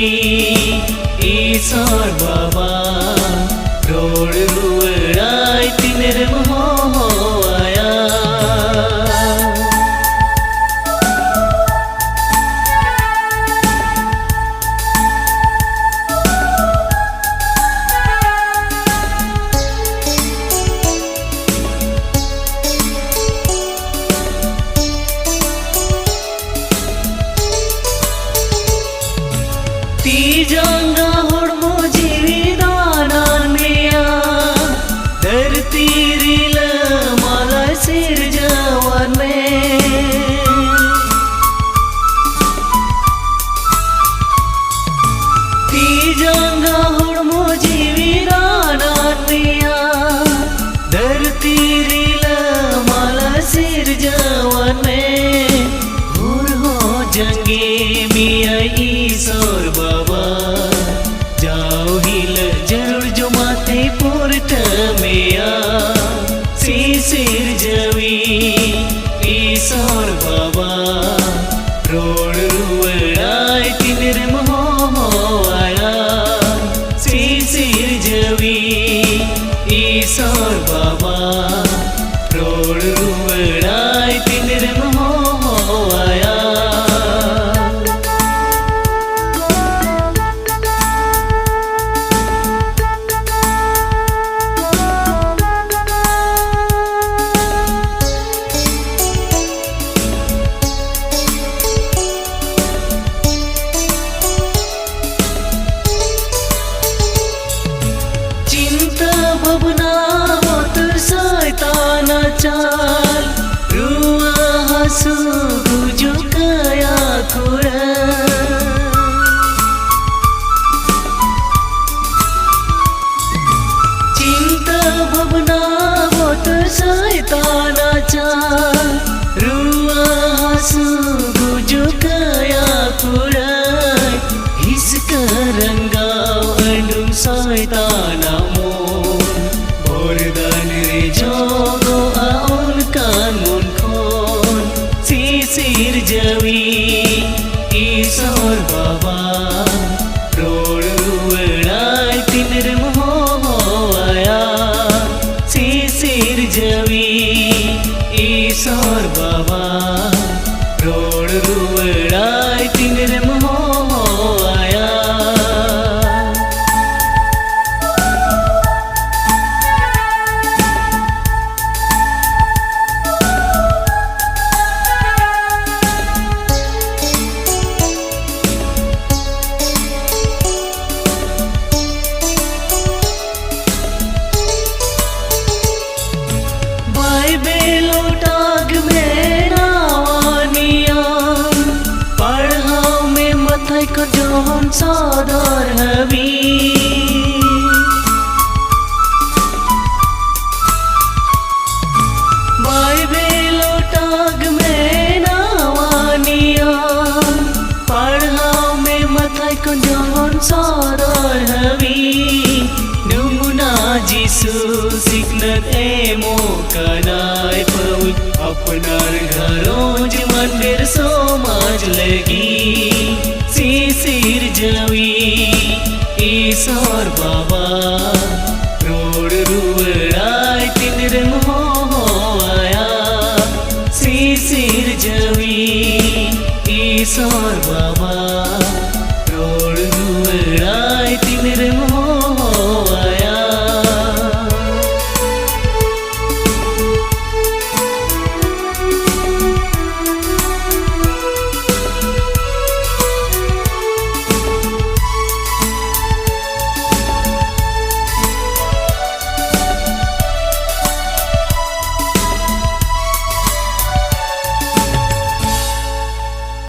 जवी ईश्वर बाबा road रुवड़ाई तिनेर मोह आया तीजंगा होड़मो जीविदानान मिया धरती रिल माला सिर जवान में तीजंगा होड़मो जीविदानान मिया धरती रिल माला सिर जवान में हुर हो जंगे मिया ईश्वर बाबा जाओ हिल जरूर जो माथे पोरट मेया सिर जवी ईश्वर बाबा रोड रुवड़ाई तिनेर मोह आया सिर जवी ईश्वर बाबा रोड रुवड़ाई तिनेर मोह आया भवना मोतर सैताना चाल रुआ हसू गुजु कया खुरा चिंता भवना मोतर सैताना चाल रुआ हसू गुजु कया खुरा हिसका रंगाव अंडुम सैताना जोगो आउन कान मुन खोन सिर जवी ईश्वर बाबा रोड रुवड़ाई तिनेर मोह आया सिर जवी ईश्वर बाबा रोड रुवड़ाई तिनेर मोह आया बेलोटाग में नावानिया पढ़ाओ में मथाई को जोहन सादर हवी बाई बेलोटाग में नावानिया पढ़ाओ में मथाई को जोहन सादर हवी जिसु सिकनत एमो कनाय पउल अपनार घरों ज मंदिर समाज लगी सिर जवी ईश्वर बाबा रोड रुवड़ाई तिनेर मोह आया सिर जवी ईश्वर बाबा रोड रुवड़ाई